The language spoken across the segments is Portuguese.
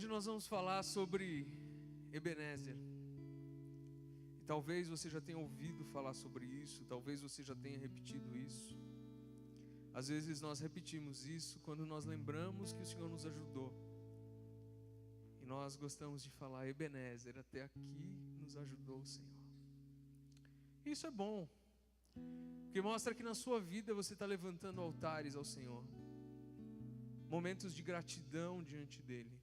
Hoje nós vamos falar sobre Ebenezer. E talvez você já tenha ouvido falar sobre isso, talvez você já tenha repetido isso. Às vezes nós repetimos isso quando nós lembramos que o Senhor nos ajudou. E nós gostamos de falar: Ebenezer, até aqui nos ajudou o Senhor. Isso é bom, porque mostra que na sua vida você está levantando altares ao Senhor, momentos de gratidão diante dEle.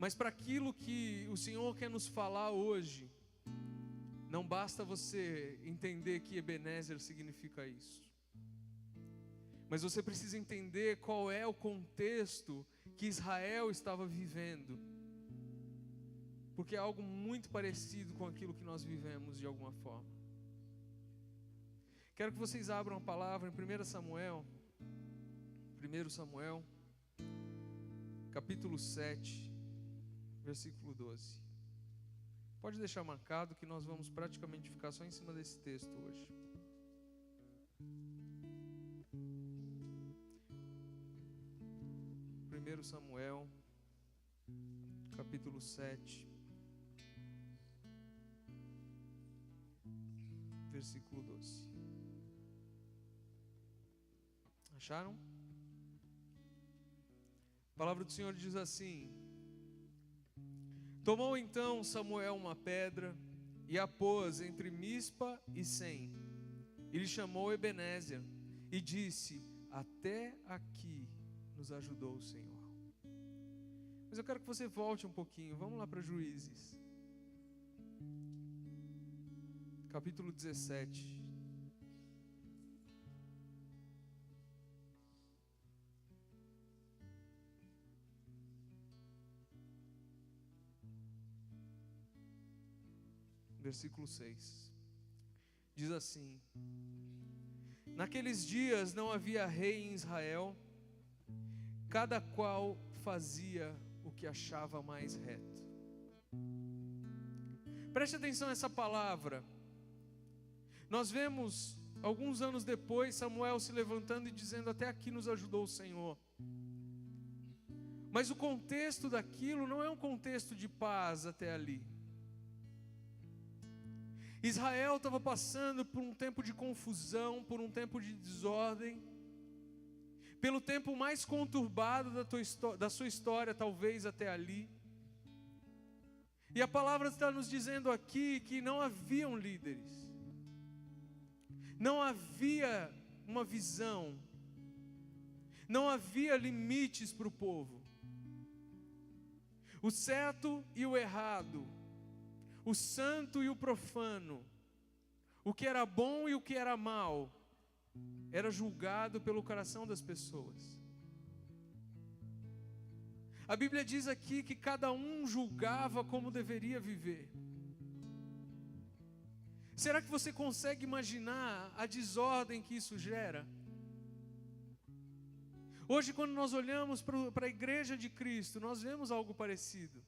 Mas para aquilo que o Senhor quer nos falar hoje, não basta você entender que Ebenezer significa isso, mas você precisa entender qual é o contexto que Israel estava vivendo, porque é algo muito parecido com aquilo que nós vivemos de alguma forma. Quero que vocês abram a palavra em 1 Samuel, capítulo 7, versículo 12. Pode deixar marcado que nós vamos praticamente ficar só em cima desse texto hoje. Primeiro Samuel, capítulo 7, versículo 12. Acharam? A palavra do Senhor diz assim: tomou então Samuel uma pedra e a pôs entre Mispa e Sem, e lhe chamou Ebenezer, e disse: até aqui nos ajudou o Senhor. Mas eu quero que você volte um pouquinho, vamos lá para Juízes, capítulo 17. Versículo 6, diz assim: naqueles dias não havia rei em Israel, cada qual fazia o que achava mais reto. Preste atenção nessa palavra. Nós vemos, alguns anos depois, Samuel se levantando e dizendo: até aqui nos ajudou o Senhor. Mas o contexto daquilo não é um contexto de paz até ali. Israel estava passando por um tempo de confusão, por um tempo de desordem, pelo tempo mais conturbado da sua história, talvez até ali. E a palavra está nos dizendo aqui que não haviam líderes, não havia uma visão, não havia limites para o povo. O certo e o errado, o santo e o profano, o que era bom e o que era mal, era julgado pelo coração das pessoas. A Bíblia diz aqui que cada um julgava como deveria viver. Será que você consegue imaginar a desordem que isso gera? Hoje, quando nós olhamos para a igreja de Cristo, nós vemos algo parecido.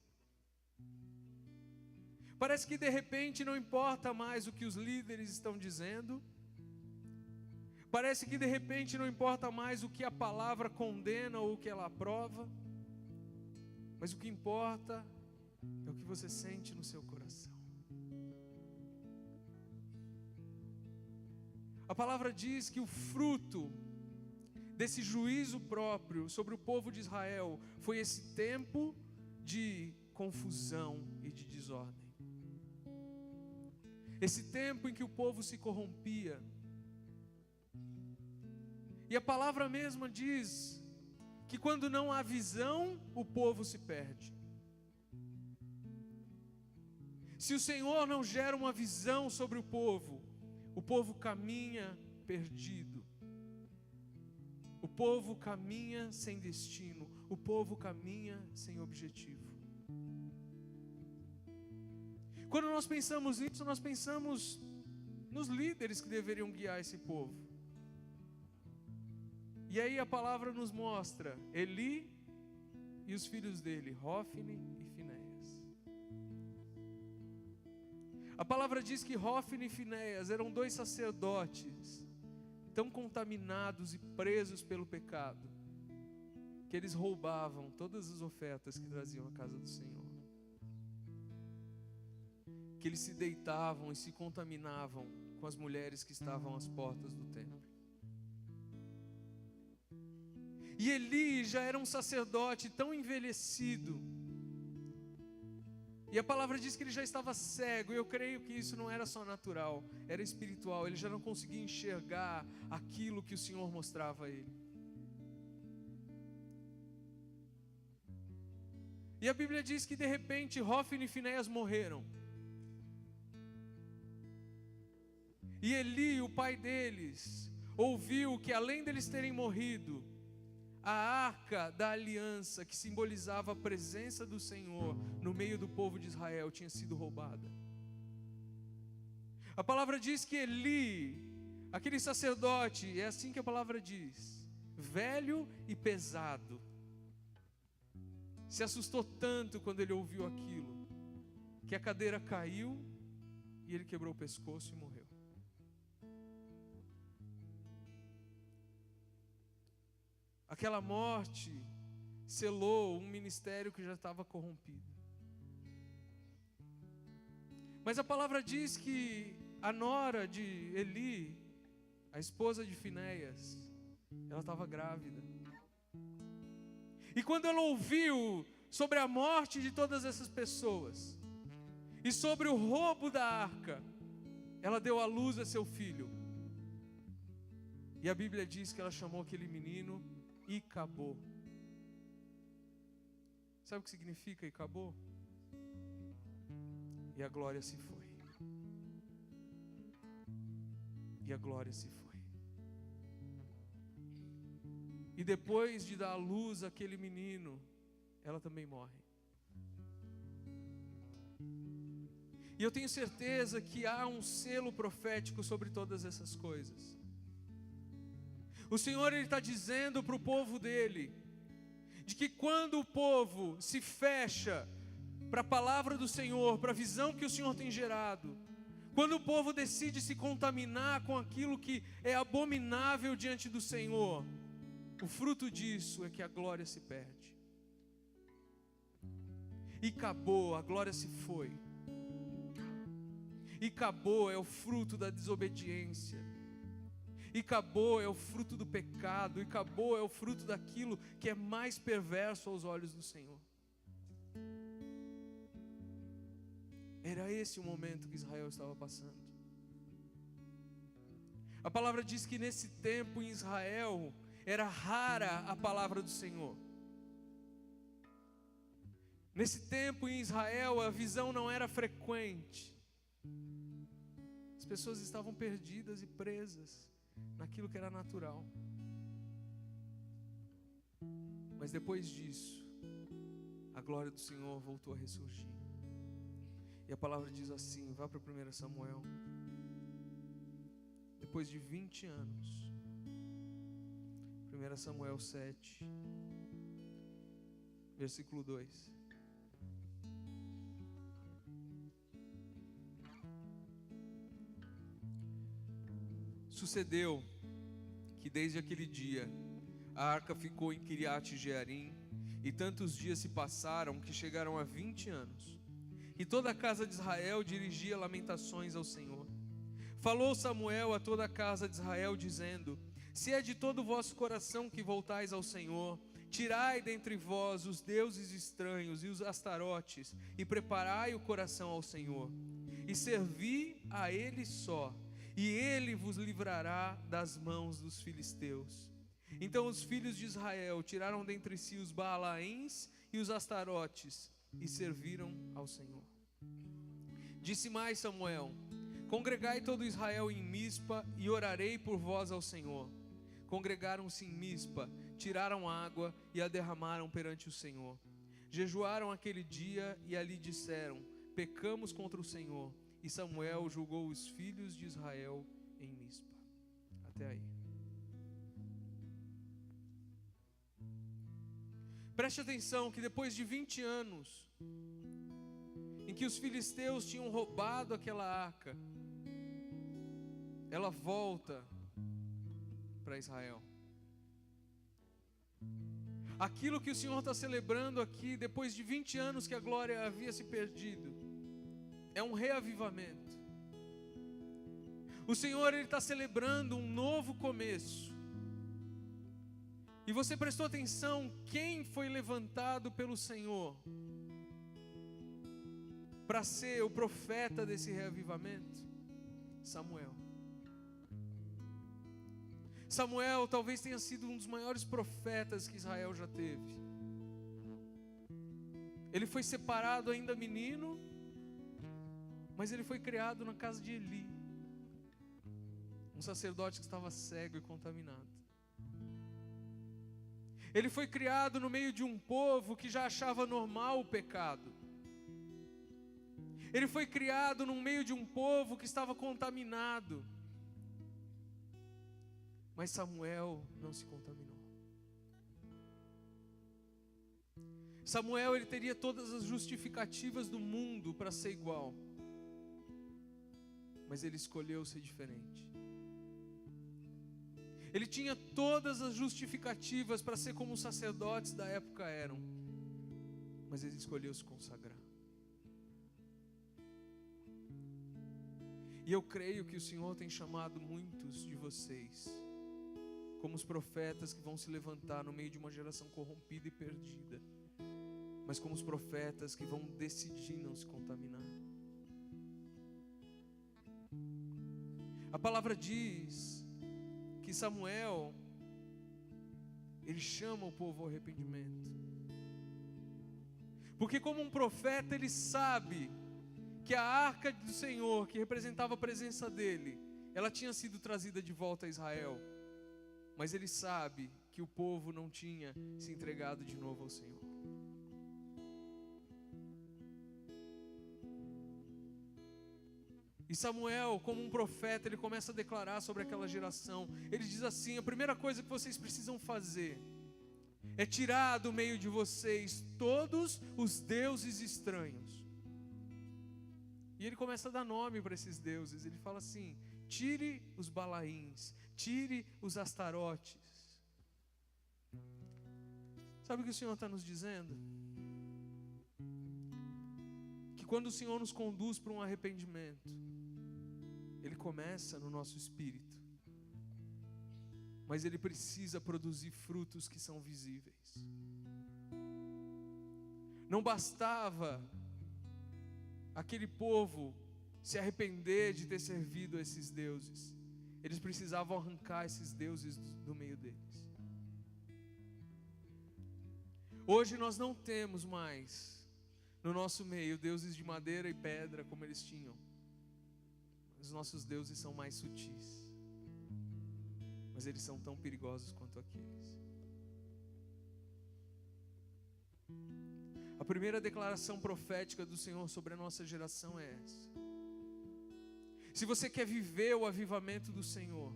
Parece que de repente não importa mais o que os líderes estão dizendo. Parece que de repente não importa mais o que a palavra condena ou o que ela aprova. Mas o que importa é o que você sente no seu coração. A palavra diz que o fruto desse juízo próprio sobre o povo de Israel foi esse tempo de confusão e de desordem. Esse tempo em que o povo se corrompia. E a palavra mesma diz que quando não há visão, o povo se perde. Se o Senhor não gera uma visão sobre o povo caminha perdido. O povo caminha sem destino. O povo caminha sem objetivo. Quando nós pensamos nisso, nós pensamos nos líderes que deveriam guiar esse povo. E aí a palavra nos mostra Eli e os filhos dele, Hófni e Finéias. A palavra diz que Hófni e Finéias eram dois sacerdotes tão contaminados e presos pelo pecado, que eles roubavam todas as ofertas que traziam à casa do Senhor. Que eles se deitavam e se contaminavam com as mulheres que estavam às portas do templo. E Eli já era um sacerdote tão envelhecido. E a palavra diz que ele já estava cego. E eu creio que isso não era só natural, era espiritual. Ele já não conseguia enxergar aquilo que o Senhor mostrava a ele. E a Bíblia diz que de repente Hófni e Finéias morreram. E Eli, o pai deles, ouviu que além deles terem morrido, a arca da aliança, que simbolizava a presença do Senhor no meio do povo de Israel, tinha sido roubada. A palavra diz que Eli, aquele sacerdote, é assim que a palavra diz, velho e pesado, se assustou tanto quando ele ouviu aquilo, que a cadeira caiu e ele quebrou o pescoço e morreu. Aquela morte selou um ministério que já estava corrompido. Mas a palavra diz que a nora de Eli, a esposa de Finéias, ela estava grávida. E quando ela ouviu sobre a morte de todas essas pessoas e sobre o roubo da arca, ela deu à luz a seu filho. E a Bíblia diz que ela chamou aquele menino Icabô. Sabe o que significa Icabô? E a glória se foi. E a glória se foi. E depois de dar à luz àquele menino, ela também morre. E eu tenho certeza que há um selo profético sobre todas essas coisas. O Senhor está dizendo para o povo dele, de que quando o povo se fecha para a palavra do Senhor, para a visão que o Senhor tem gerado, quando o povo decide se contaminar com aquilo que é abominável diante do Senhor, o fruto disso é que a glória se perde. E acabou, a glória se foi. E acabou é o fruto da desobediência. E acabou é o fruto do pecado. E acabou é o fruto daquilo que é mais perverso aos olhos do Senhor. Era esse o momento que Israel estava passando. A palavra diz que nesse tempo em Israel era rara a palavra do Senhor. Nesse tempo em Israel a visão não era frequente. As pessoas estavam perdidas e presas naquilo que era natural. Mas depois disso, a glória do Senhor voltou a ressurgir. E a palavra diz assim, vá para 1 Samuel. Depois de 20 anos, 1 Samuel 7, versículo 2. Sucedeu que desde aquele dia a arca ficou em Kiriat Jearim, e tantos dias se passaram que chegaram a 20 anos. E toda a casa de Israel dirigia lamentações ao Senhor. Falou Samuel a toda a casa de Israel, dizendo: se é de todo o vosso coração que voltais ao Senhor, tirai dentre vós os deuses estranhos e os astarotes, e preparai o coração ao Senhor, e servi a Ele só, e Ele vos livrará das mãos dos filisteus. Então os filhos de Israel tiraram dentre si os Baalaíns e os astarotes, e serviram ao Senhor. Disse mais Samuel: congregai todo Israel em Mispa, e orarei por vós ao Senhor. Congregaram-se em Mispa, tiraram água e a derramaram perante o Senhor. Jejuaram aquele dia e ali disseram: pecamos contra o Senhor. E Samuel julgou os filhos de Israel em Mispa. Até aí. Preste atenção que depois de 20 anos, em que os filisteus tinham roubado aquela arca, ela volta para Israel. aquilo que o Senhor está celebrando aqui, depois de 20 anos que a glória havia se perdido, é um reavivamento. O Senhor, Ele está celebrando um novo começo. E você prestou atenção quem foi levantado pelo Senhor para ser o profeta desse reavivamento? Samuel. Samuel talvez tenha sido um dos maiores profetas que Israel já teve. Ele foi separado ainda menino, mas ele foi criado na casa de Eli, um sacerdote que estava cego e contaminado. Ele foi criado no meio de um povo que já achava normal o pecado. Ele foi criado no meio de um povo que estava contaminado. Mas Samuel não se contaminou. Samuel, ele teria todas as justificativas do mundo para ser igual. Mas ele escolheu ser diferente. Ele tinha todas as justificativas para ser como os sacerdotes da época eram. Mas ele escolheu se consagrar. E eu creio que o Senhor tem chamado muitos de vocês como os profetas que vão se levantar no meio de uma geração corrompida e perdida, mas como os profetas que vão decidir não se contaminar. A palavra diz que Samuel, ele chama o povo ao arrependimento, porque como um profeta ele sabe que a arca do Senhor, que representava a presença dele, ela tinha sido trazida de volta a Israel, mas ele sabe que o povo não tinha se entregado de novo ao Senhor. E Samuel, como um profeta, ele começa a declarar sobre aquela geração. Ele diz assim: a primeira coisa que vocês precisam fazer é tirar do meio de vocês todos os deuses estranhos. E ele começa a dar nome para esses deuses. Ele fala assim: tire os Balaíns, tire os Astarotes. Sabe o que o Senhor está nos dizendo? Que quando o Senhor nos conduz para um arrependimento, Ele começa no nosso espírito, mas Ele precisa produzir frutos que são visíveis. Não bastava aquele povo se arrepender de ter servido a esses deuses, eles precisavam arrancar esses deuses do meio deles. Hoje nós não temos mais no nosso meio deuses de madeira e pedra como eles tinham. Os nossos deuses são mais sutis, mas eles são tão perigosos quanto aqueles. A primeira declaração profética do Senhor sobre a nossa geração é essa. Se você quer viver o avivamento do Senhor,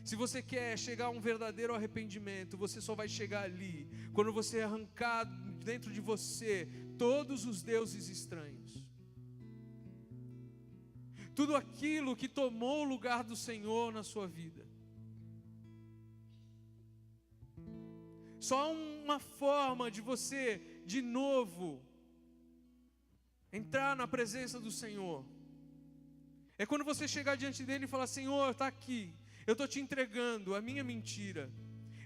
se você quer chegar a um verdadeiro arrependimento, você só vai chegar ali quando você arrancar dentro de você todos os deuses estranhos. Tudo aquilo que tomou o lugar do Senhor na sua vida. Só uma forma de você, de novo, entrar na presença do Senhor é quando você chegar diante dele e falar: Senhor, está aqui, eu estou te entregando a minha mentira,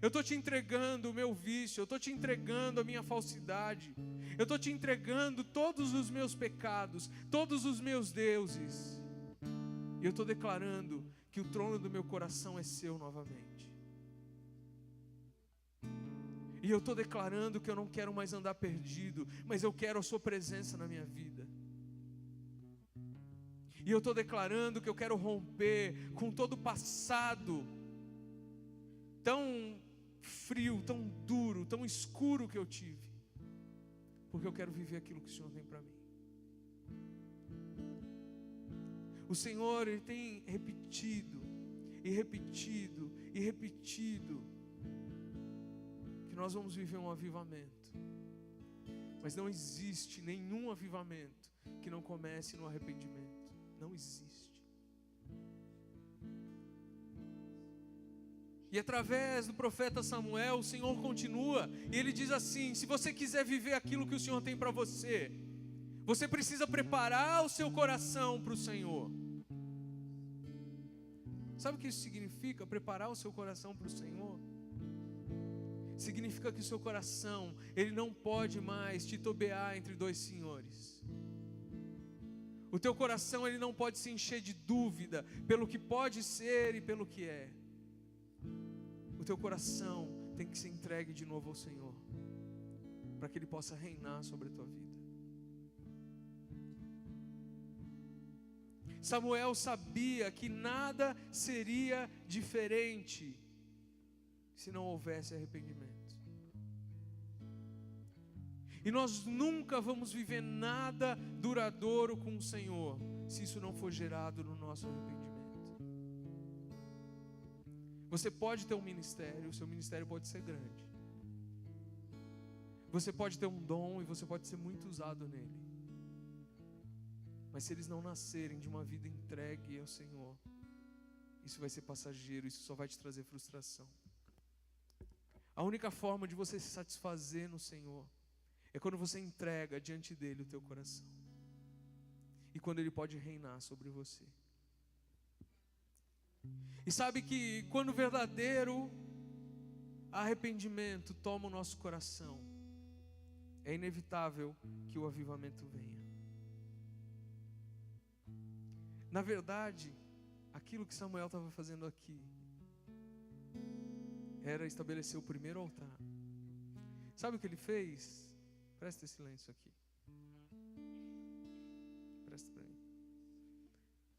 eu estou te entregando o meu vício, eu estou te entregando a minha falsidade, eu estou te entregando todos os meus pecados, todos os meus deuses, e eu estou declarando que o trono do meu coração é seu novamente. E eu estou declarando que eu não quero mais andar perdido, mas eu quero a sua presença na minha vida. E eu estou declarando que eu quero romper com todo o passado tão frio, tão duro, tão escuro que eu tive, porque eu quero viver aquilo que o Senhor tem para mim. O Senhor, Ele tem repetido e repetido e repetido que nós vamos viver um avivamento, mas não existe nenhum avivamento que não comece no arrependimento. Não existe. E através do profeta Samuel, o Senhor continua, e ele diz assim: se você quiser viver aquilo que o Senhor tem para você, você precisa preparar o seu coração para o Senhor. Sabe o que isso significa? Preparar o seu coração para o Senhor? Significa que o seu coração, ele não pode mais titubear entre dois senhores. O teu coração, ele não pode se encher de dúvida pelo que pode ser e pelo que é. O teu coração tem que ser entregue de novo ao Senhor, para que Ele possa reinar sobre a tua vida. Samuel sabia que nada seria diferente se não houvesse arrependimento. E nós nunca vamos viver nada duradouro com o Senhor se isso não for gerado no nosso arrependimento. Você pode ter um ministério, o seu ministério pode ser grande. Você pode ter um dom e você pode ser muito usado nele. Mas se eles não nascerem de uma vida entregue ao Senhor, isso vai ser passageiro, isso só vai te trazer frustração. A única forma de você se satisfazer no Senhor é quando você entrega diante dele o teu coração. E quando ele pode reinar sobre você. E sabe que quando o verdadeiro arrependimento toma o nosso coração, é inevitável que o avivamento venha. Na verdade, aquilo que Samuel estava fazendo aqui era estabelecer o primeiro altar. Sabe o que ele fez? Presta silêncio aqui. Presta para mim.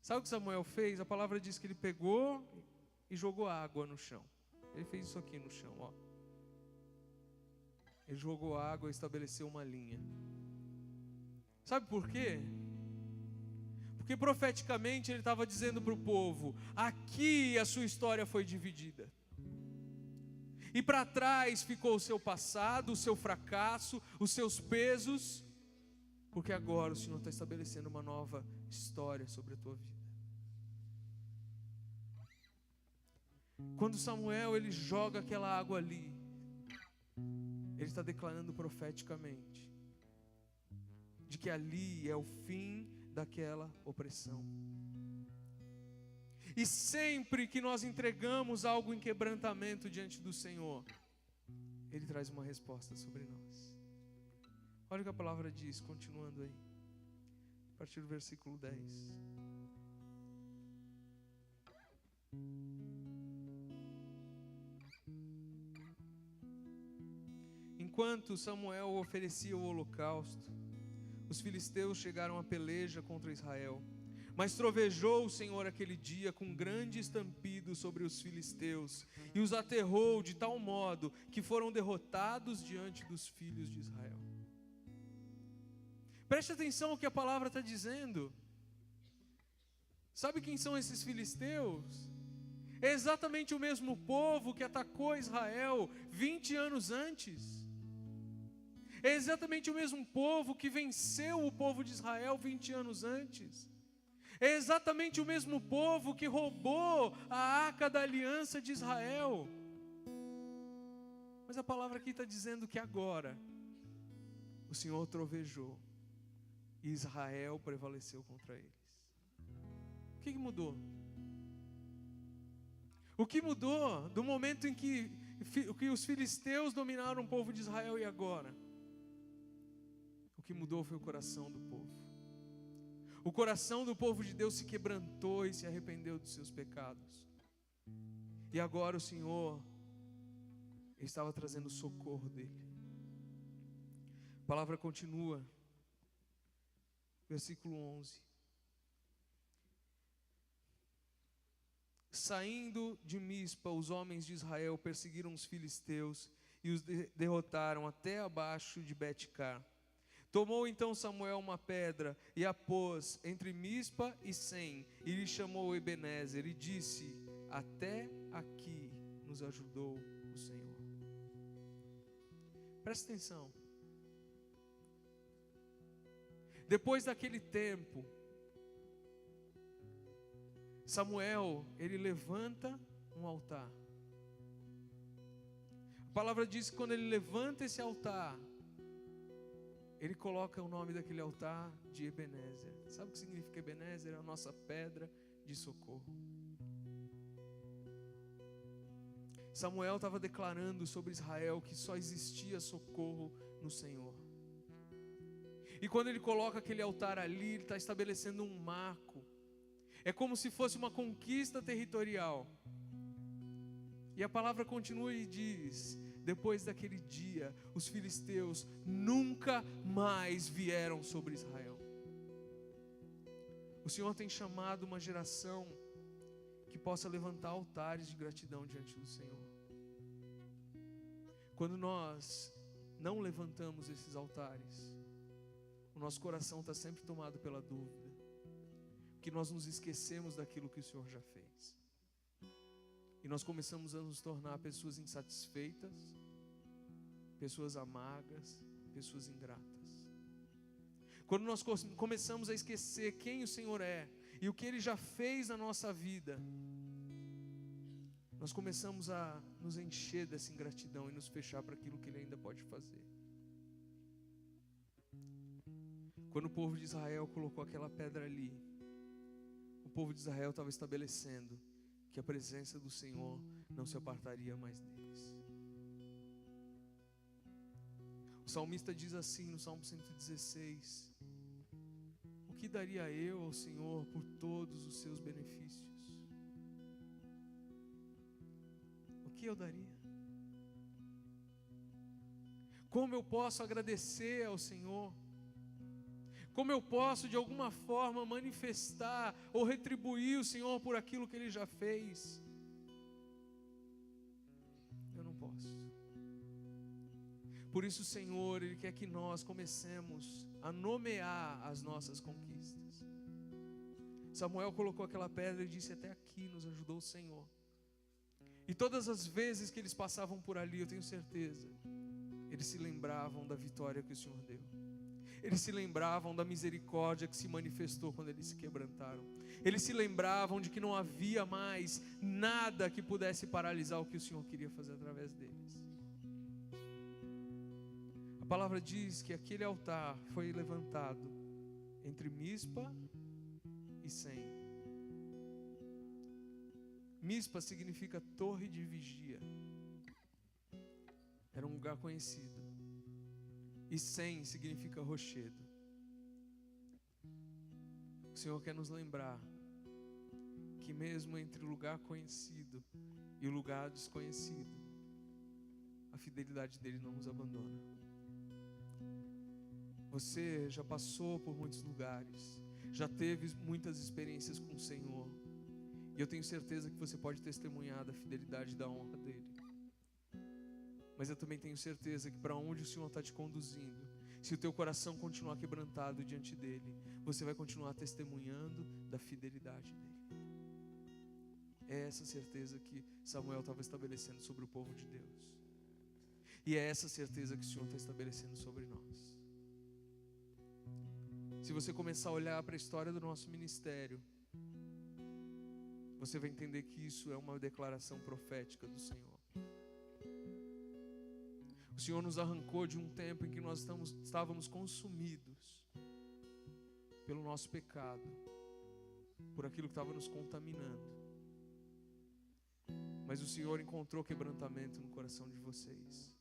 Sabe o que Samuel fez? A palavra diz que ele pegou e jogou água no chão. Ele fez isso aqui no chão, ó. Ele jogou água e estabeleceu uma linha. Sabe por quê? Porque profeticamente ele estava dizendo para o povo: aqui a sua história foi dividida. E para trás ficou o seu passado, o seu fracasso, os seus pesos. Porque agora o Senhor está estabelecendo uma nova história sobre a tua vida. Quando Samuel ele joga aquela água ali, ele está declarando profeticamente de que ali é o fim daquela opressão. E sempre que nós entregamos algo em quebrantamento diante do Senhor, Ele traz uma resposta sobre nós. Olha o que a palavra diz, continuando aí, a partir do versículo 10. Enquanto Samuel oferecia o holocausto, os filisteus chegaram à peleja contra Israel. Mas trovejou o Senhor aquele dia com grande estampido sobre os filisteus e os aterrou de tal modo que foram derrotados diante dos filhos de Israel. Preste atenção ao que a palavra está dizendo. Sabe quem são esses filisteus? É exatamente o mesmo povo que atacou Israel 20 anos antes. É exatamente o mesmo povo que venceu o povo de Israel 20 anos antes. É exatamente o mesmo povo que roubou a arca da aliança de Israel. Mas a palavra aqui está dizendo que agora o Senhor trovejou e Israel prevaleceu contra eles. O que mudou? O que mudou do momento em que os filisteus dominaram o povo de Israel e agora? O que mudou foi o coração do povo. O coração do povo de Deus se quebrantou e se arrependeu dos seus pecados. E agora o Senhor estava trazendo o socorro dele. A palavra continua. Versículo 11. Saindo de Mispa, os homens de Israel perseguiram os filisteus e os derrotaram até abaixo de Bet-car. Tomou então Samuel uma pedra e a pôs entre Mispa e Sem, e lhe chamou Ebenezer e disse: até aqui nos ajudou o Senhor. Presta atenção. Depois daquele tempo, Samuel, ele levanta um altar. palavra diz que quando ele levanta esse altar, ele coloca o nome daquele altar de Ebenezer. Sabe o que significa Ebenezer? É a nossa pedra de socorro. Samuel estava declarando sobre Israel que só existia socorro no Senhor. E quando ele coloca aquele altar ali, ele está estabelecendo um marco. É como se fosse uma conquista territorial. E a palavra continua e diz: depois daquele dia, os filisteus nunca mais vieram sobre Israel. O Senhor tem chamado uma geração que possa levantar altares de gratidão diante do Senhor. Quando nós não levantamos esses altares, o nosso coração está sempre tomado pela dúvida, que nós nos esquecemos daquilo que o Senhor já fez. E nós começamos a nos tornar pessoas insatisfeitas, pessoas amargas, pessoas ingratas. Quando nós começamos a esquecer quem o Senhor é e o que Ele já fez na nossa vida, nós começamos a nos encher dessa ingratidão e nos fechar para aquilo que Ele ainda pode fazer. Quando o povo de Israel colocou aquela pedra ali, o povo de Israel estava estabelecendo que a presença do Senhor não se apartaria mais deles. O salmista diz assim no Salmo 116: o que daria eu ao Senhor por todos os seus benefícios? O que eu daria? Como eu posso agradecer ao Senhor? Como eu posso de alguma forma manifestar ou retribuir o Senhor por aquilo que Ele já fez? Eu não posso. Por isso o Senhor, Ele quer que nós comecemos a nomear as nossas conquistas. Samuel colocou aquela pedra e disse: até aqui nos ajudou o Senhor. E todas as vezes que eles passavam por ali, eu tenho certeza, eles se lembravam da vitória que o Senhor deu. Eles se lembravam da misericórdia que se manifestou quando eles se quebrantaram. Eles se lembravam de que não havia mais nada que pudesse paralisar o que o Senhor queria fazer através deles. A palavra diz que aquele altar foi levantado entre Mispa e Sem. Mispa significa torre de vigia. Era um lugar conhecido. E Sem significa rochedo. O Senhor quer nos lembrar que mesmo entre o lugar conhecido e o lugar desconhecido, a fidelidade dele não nos abandona. Você já passou por muitos lugares, já teve muitas experiências com o Senhor, e eu tenho certeza que você pode testemunhar da fidelidade e da honra dele. Mas eu também tenho certeza que para onde o Senhor está te conduzindo, se o teu coração continuar quebrantado diante dele, você vai continuar testemunhando da fidelidade dele. É essa certeza que Samuel estava estabelecendo sobre o povo de Deus. E é essa certeza que o Senhor está estabelecendo sobre nós. Se você começar a olhar para a história do nosso ministério, você vai entender que isso é uma declaração profética do Senhor. O Senhor nos arrancou de um tempo em que nós estávamos consumidos pelo nosso pecado, por aquilo que estava nos contaminando. Mas o Senhor encontrou quebrantamento no coração de vocês.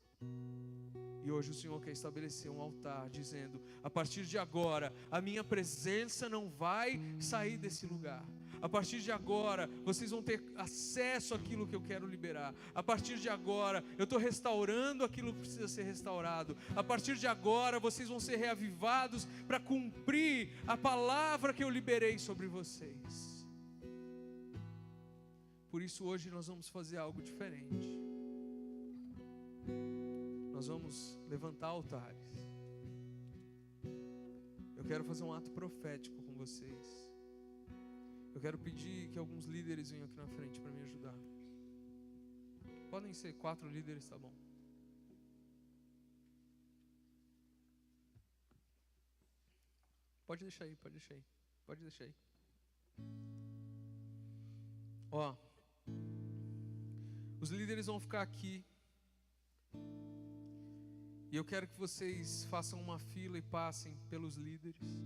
E hoje o Senhor quer estabelecer um altar dizendo: a partir de agora, a minha presença não vai sair desse lugar. A partir de agora, vocês vão ter acesso àquilo que eu quero liberar. A partir de agora, eu estou restaurando aquilo que precisa ser restaurado. A partir de agora, vocês vão ser reavivados para cumprir a palavra que eu liberei sobre vocês. Por isso hoje nós vamos fazer algo diferente. Nós vamos levantar altares. Eu quero fazer um ato profético com vocês. Eu quero pedir que alguns líderes venham aqui na frente para me ajudar. Podem ser 4 líderes, tá bom? Pode deixar aí, pode deixar aí. Pode deixar aí. Ó, os líderes vão ficar aqui. E eu quero que vocês façam uma fila e passem pelos líderes.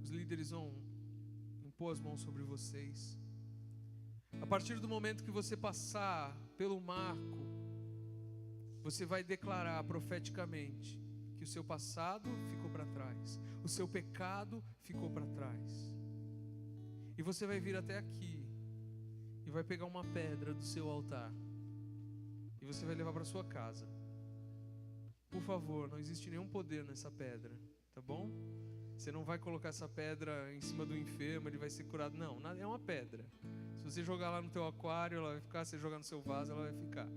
Os líderes vão impor as mãos sobre vocês. A partir do momento que você passar pelo marco, você vai declarar profeticamente que o seu passado ficou para trás, o seu pecado ficou para trás. E você vai vir até aqui e vai pegar uma pedra do seu altar e você vai levar para sua casa. Por favor, não existe nenhum poder nessa pedra, tá bom? Você não vai colocar essa pedra em cima do enfermo, ele vai ser curado. Não, é uma pedra. Se você jogar lá no teu aquário, ela vai ficar. Se você jogar no seu vaso, ela vai ficar.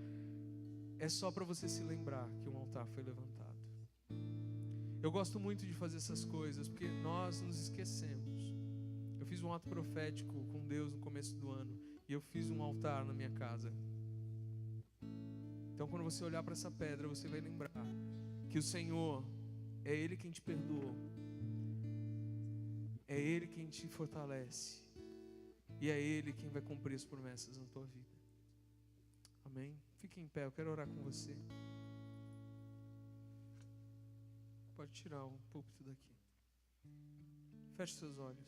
É só para você se lembrar que um altar foi levantado. Eu gosto muito de fazer essas coisas, porque nós nos esquecemos. Eu fiz um ato profético com Deus no começo do ano, e eu fiz um altar na minha casa. Então, quando você olhar para essa pedra, você vai lembrar que o Senhor é Ele quem te perdoou, é Ele quem te fortalece, e é Ele quem vai cumprir as promessas na tua vida. Amém? Fique em pé, eu quero orar com você. Pode tirar o púlpito daqui. Feche seus olhos.